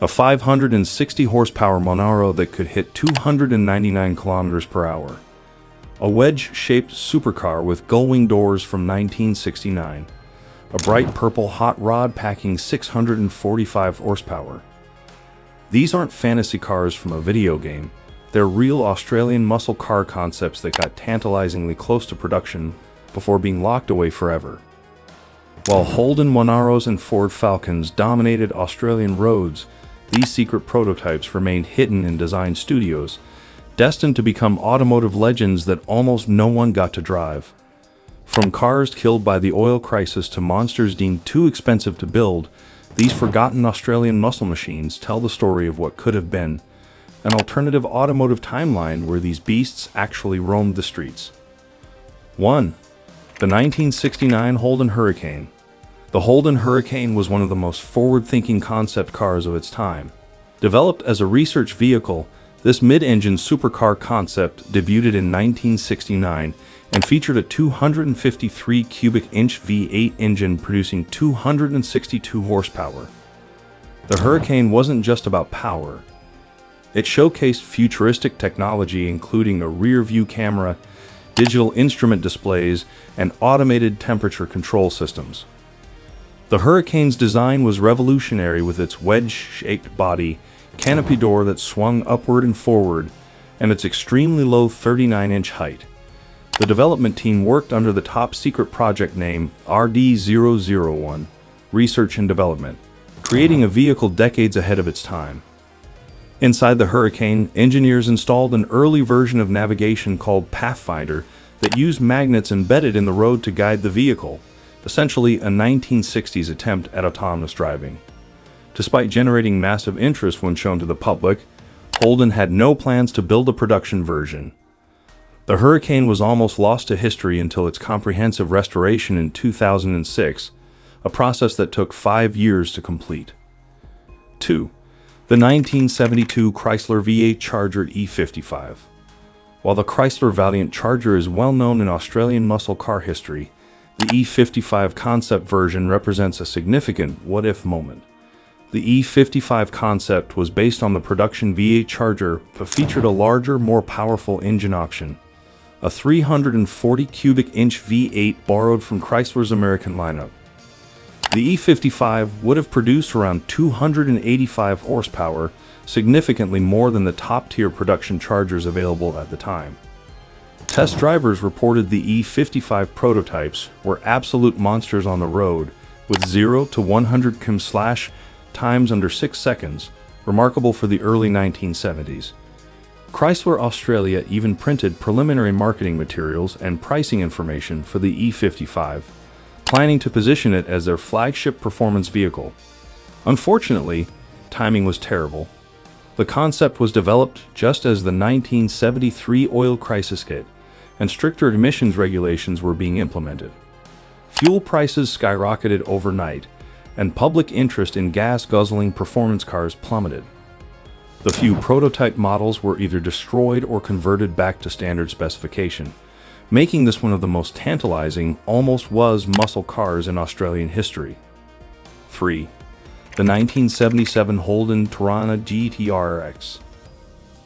a 560 horsepower Monaro that could hit 299 kilometers per hour, a wedge-shaped supercar with gull-wing doors from 1969, a bright purple hot rod packing 645 horsepower. These aren't fantasy cars from a video game, they're real Australian muscle car concepts that got tantalizingly close to production before being locked away forever. While Holden Monaros and Ford Falcons dominated Australian roads, these secret prototypes remained hidden in design studios, destined to become automotive legends that almost no one got to drive. From cars killed by the oil crisis to monsters deemed too expensive to build, these forgotten Australian muscle machines tell the story of what could have been an alternative automotive timeline where these beasts actually roamed the streets. 1. The 1969 Holden Hurricane. The Holden Hurricane was one of the most forward-thinking concept cars of its time. Developed as a research vehicle, this mid-engine supercar concept debuted in 1969 and featured a 253 cubic inch V8 engine producing 262 horsepower. The Hurricane wasn't just about power. It showcased futuristic technology including a rear-view camera, digital instrument displays, and automated temperature control systems. The Hurricane's design was revolutionary with its wedge-shaped body, canopy door that swung upward and forward, and its extremely low 39-inch height. The development team worked under the top-secret project name RD001, Research and Development, creating a vehicle decades ahead of its time. Inside the Hurricane, engineers installed an early version of navigation called Pathfinder that used magnets embedded in the road to guide the vehicle, essentially a 1960s attempt at autonomous driving. Despite generating massive interest when shown to the public, Holden had no plans to build a production version. The Hurricane was almost lost to history until its comprehensive restoration in 2006, a process that took 5 years to complete. 2. The 1972 Chrysler V8 Charger E55. While the Chrysler Valiant Charger is well known in Australian muscle car history, the E55 concept version represents a significant what-if moment. The E55 concept was based on the production V8 Charger but featured a larger, more powerful engine option, a 340 cubic inch V8 borrowed from Chrysler's American lineup. The E55 would have produced around 285 horsepower, significantly more than the top-tier production Chargers available at the time. Test drivers reported the E55 prototypes were absolute monsters on the road, with 0 to 100 km/h times under 6 seconds, remarkable for the early 1970s. Chrysler Australia even printed preliminary marketing materials and pricing information for the E55, planning to position it as their flagship performance vehicle. Unfortunately, timing was terrible. The concept was developed just as the 1973 oil crisis hit, and stricter emissions regulations were being implemented. Fuel prices skyrocketed overnight, and public interest in gas-guzzling performance cars plummeted. The few prototype models were either destroyed or converted back to standard specification, making this one of the most tantalizing, almost-was muscle cars in Australian history. 3. The 1977 Holden Torana GTRX.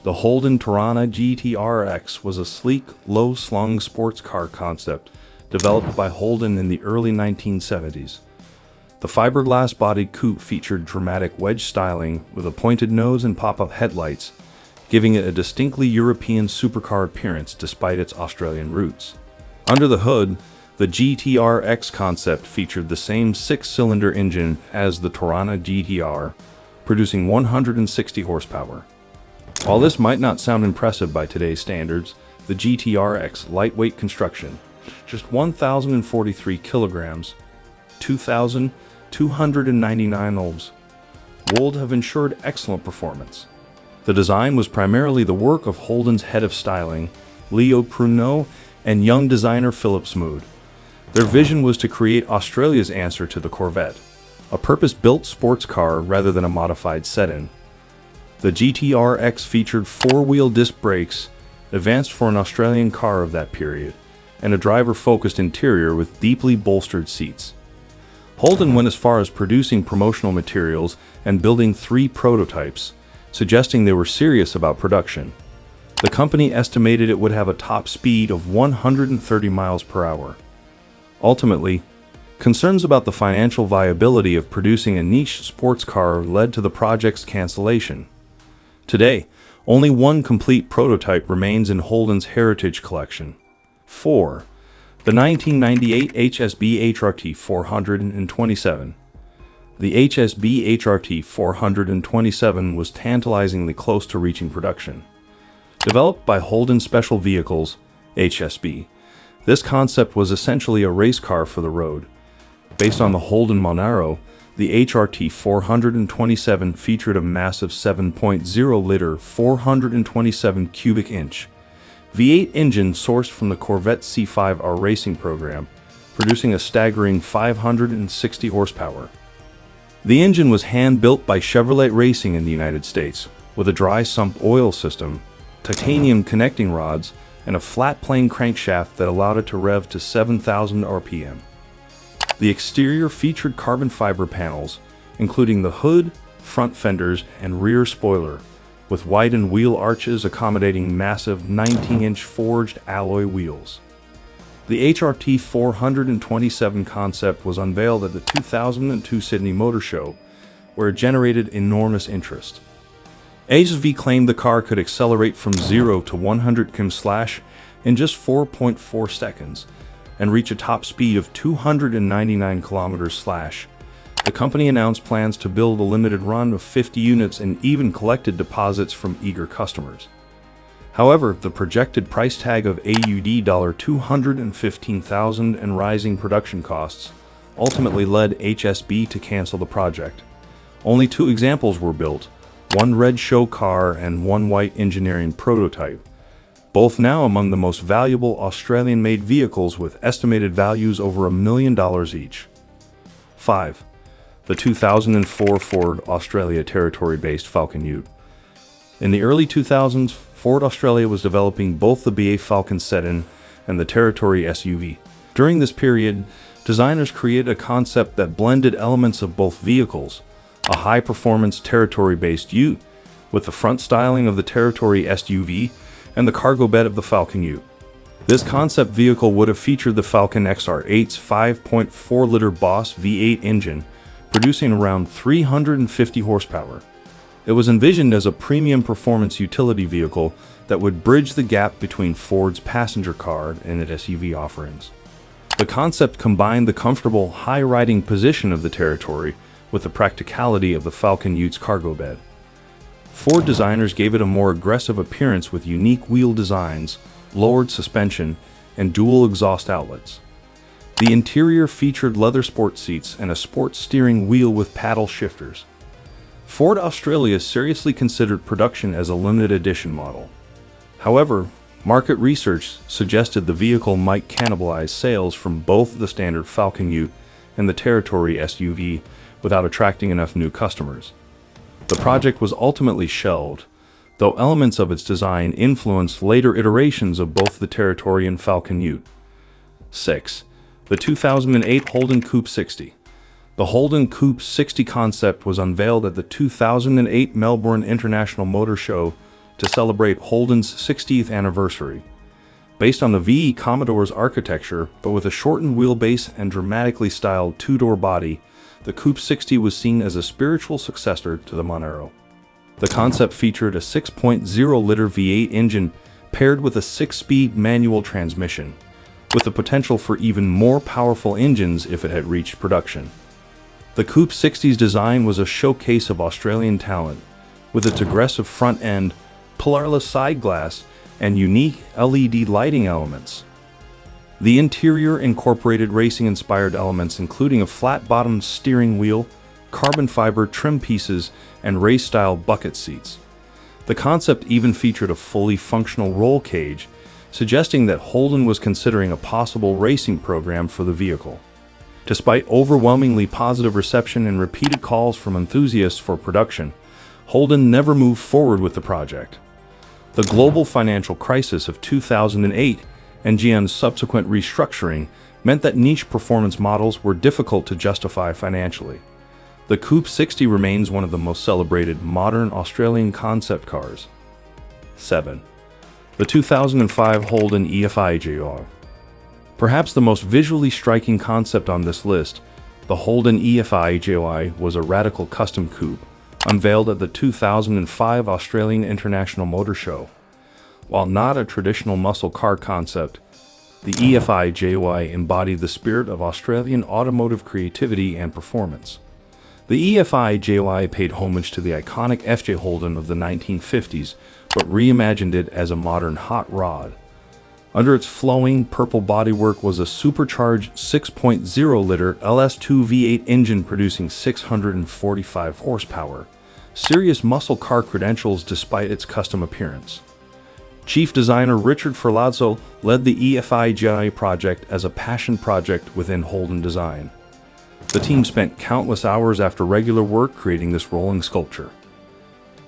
The Holden Torana GTRX was a sleek, low-slung sports car concept developed by Holden in the early 1970s. The fiberglass-bodied coupe featured dramatic wedge styling with a pointed nose and pop-up headlights, giving it a distinctly European supercar appearance despite its Australian roots. Under the hood, the GTRX concept featured the same 6-cylinder engine as the Torana GTR, producing 160 horsepower. While this might not sound impressive by today's standards, the GTRX lightweight construction, just 1,043 kilograms, 2,299 ohms, would have ensured excellent performance. The design was primarily the work of Holden's head of styling, Leo Pruneau, and young designer Philip Smood. Their vision was to create Australia's answer to the Corvette, a purpose-built sports car rather than a modified set-in. The GTRX featured 4-wheel disc brakes, advanced for an Australian car of that period, and a driver-focused interior with deeply bolstered seats. Holden went as far as producing promotional materials and building 3 prototypes, suggesting they were serious about production. The company estimated it would have a top speed of 130 miles per hour. Ultimately, concerns about the financial viability of producing a niche sports car led to the project's cancellation. Today, only one complete prototype remains in Holden's heritage collection. 4. The 1998 HSV HRT 427. The HSV HRT 427 was tantalizingly close to reaching production. Developed by Holden Special Vehicles, HSV, this concept was essentially a race car for the road. Based on the Holden Monaro, the HRT 427 featured a massive 7.0-liter 427 cubic inch V8 engine sourced from the Corvette C5R racing program, producing a staggering 560 horsepower. The engine was hand-built by Chevrolet Racing in the United States, with a dry sump oil system, titanium connecting rods, and a flat-plane crankshaft that allowed it to rev to 7,000 RPM. The exterior featured carbon fiber panels, including the hood, front fenders, and rear spoiler, with widened wheel arches accommodating massive 19-inch forged alloy wheels. The HRT 427 concept was unveiled at the 2002 Sydney Motor Show, where it generated enormous interest. HSV claimed the car could accelerate from 0 to 100 km/h in just 4.4 seconds and reach a top speed of 299 km/h. The company announced plans to build a limited run of 50 units and even collected deposits from eager customers. However, the projected price tag of AUD $215,000 and rising production costs ultimately led HSB to cancel the project. Only 2 examples were built, one red show car and one white engineering prototype, both now among the most valuable Australian-made vehicles with estimated values over $1 million each. 5. The 2004 Ford Australia Territory-based Falcon Ute. In the early 2000s, Ford Australia was developing both the BA Falcon Sedan and the Territory SUV. During this period, designers created a concept that blended elements of both vehicles, a high-performance Territory-based Ute, with the front styling of the Territory SUV and the cargo bed of the Falcon Ute. This concept vehicle would have featured the Falcon XR8's 5.4-liter Boss V8 engine, producing around 350 horsepower. It was envisioned as a premium performance utility vehicle that would bridge the gap between Ford's passenger car and its SUV offerings. The concept combined the comfortable, high-riding position of the Territory with the practicality of the Falcon Ute's cargo bed. Ford designers gave it a more aggressive appearance with unique wheel designs, lowered suspension, and dual exhaust outlets. The interior featured leather sports seats and a sports steering wheel with paddle shifters. Ford Australia seriously considered production as a limited edition model. However, market research suggested the vehicle might cannibalize sales from both the standard Falcon Ute and the Territory SUV without attracting enough new customers. The project was ultimately shelved, though elements of its design influenced later iterations of both the Territory and Falcon Ute. 6. The 2008 Holden Coupe 60. The Holden Coupe 60 concept was unveiled at the 2008 Melbourne International Motor Show to celebrate Holden's 60th anniversary. Based on the VE Commodore's architecture, but with a shortened wheelbase and dramatically styled 2-door body, the Coupe 60 was seen as a spiritual successor to the Monaro. The concept featured a 6.0-liter V8 engine paired with a 6-speed manual transmission, with the potential for even more powerful engines if it had reached production. The Coupe 60's design was a showcase of Australian talent, with its aggressive front end, pillarless side glass, and unique LED lighting elements. The interior incorporated racing-inspired elements including a flat-bottomed steering wheel, carbon fiber trim pieces, and race-style bucket seats. The concept even featured a fully functional roll cage, suggesting that Holden was considering a possible racing program for the vehicle. Despite overwhelmingly positive reception and repeated calls from enthusiasts for production, Holden never moved forward with the project. The global financial crisis of 2008 and GM's subsequent restructuring meant that niche performance models were difficult to justify financially. The Coupe 60 remains one of the most celebrated modern Australian concept cars. 7. The 2005 Holden EFIJY. Perhaps the most visually striking concept on this list, the Holden EFIJY was a radical custom coupe, unveiled at the 2005 Australian International Motor Show. While not a traditional muscle car concept, the EFIJY embodied the spirit of Australian automotive creativity and performance. The EFIJY paid homage to the iconic FJ Holden of the 1950s, but reimagined it as a modern hot rod. Under its flowing purple bodywork was a supercharged 6.0-liter LS2 V8 engine producing 645 horsepower, serious muscle car credentials despite its custom appearance. Chief designer Richard Ferlazzo led the EFIJY project as a passion project within Holden Design. The team spent countless hours after regular work creating this rolling sculpture.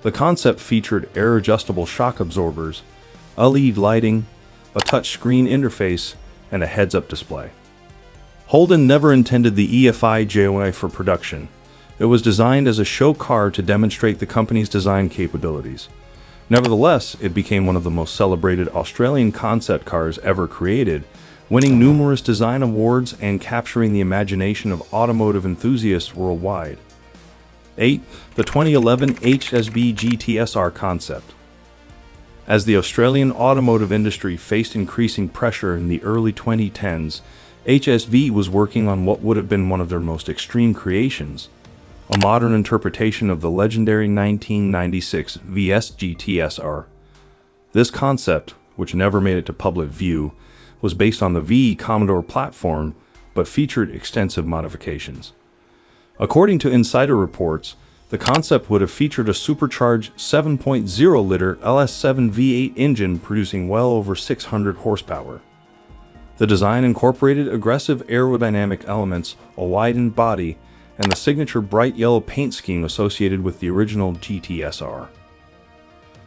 The concept featured air-adjustable shock absorbers, LED lighting, a touch-screen interface, and a heads-up display. Holden never intended the EFIJY for production. It was designed as a show car to demonstrate the company's design capabilities. Nevertheless, it became one of the most celebrated Australian concept cars ever created, winning numerous design awards and capturing the imagination of automotive enthusiasts worldwide. 8. The 2011 HSV GTSR concept. As the Australian automotive industry faced increasing pressure in the early 2010s, HSV was working on what would have been one of their most extreme creations, a modern interpretation of the legendary 1996 VS GTSR. This concept, which never made it to public view, was based on the VE Commodore platform, but featured extensive modifications. According to insider reports, the concept would have featured a supercharged 7.0-liter LS7 V8 engine producing well over 600 horsepower. The design incorporated aggressive aerodynamic elements, a widened body, and the signature bright yellow paint scheme associated with the original GTSR.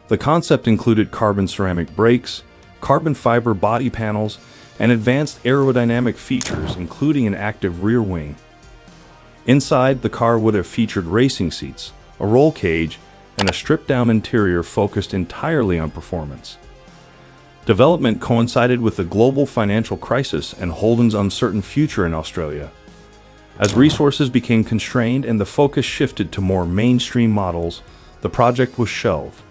The concept included carbon ceramic brakes, carbon fiber body panels, and advanced aerodynamic features, including an active rear wing. Inside, the car would have featured racing seats, a roll cage, and a stripped-down interior focused entirely on performance. Development coincided with the global financial crisis and Holden's uncertain future in Australia. As resources became constrained and the focus shifted to more mainstream models, the project was shelved.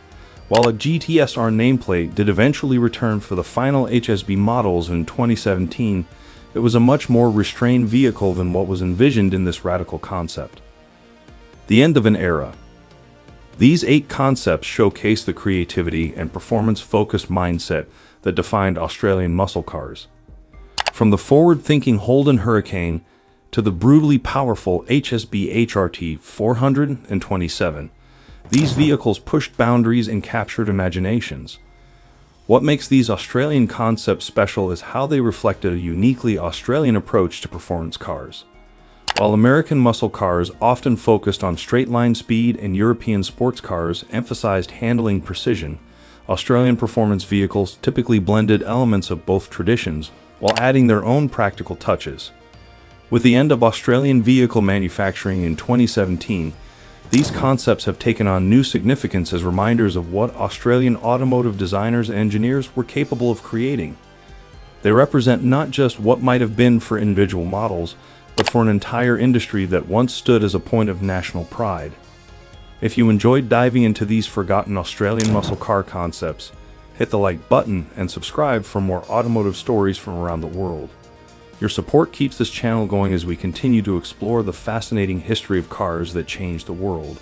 While a GTSR nameplate did eventually return for the final HSV models in 2017, it was a much more restrained vehicle than what was envisioned in this radical concept. The end of an era. These 8 concepts showcase the creativity and performance-focused mindset that defined Australian muscle cars. From the forward-thinking Holden Hurricane to the brutally powerful HSV HRT 427, these vehicles pushed boundaries and captured imaginations. What makes these Australian concepts special is how they reflected a uniquely Australian approach to performance cars. While American muscle cars often focused on straight-line speed and European sports cars emphasized handling precision, Australian performance vehicles typically blended elements of both traditions while adding their own practical touches. With the end of Australian vehicle manufacturing in 2017, these concepts have taken on new significance as reminders of what Australian automotive designers and engineers were capable of creating. They represent not just what might have been for individual models, but for an entire industry that once stood as a point of national pride. If you enjoyed diving into these forgotten Australian muscle car concepts, hit the like button and subscribe for more automotive stories from around the world. Your support keeps this channel going as we continue to explore the fascinating history of cars that changed the world,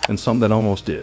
and some that almost did.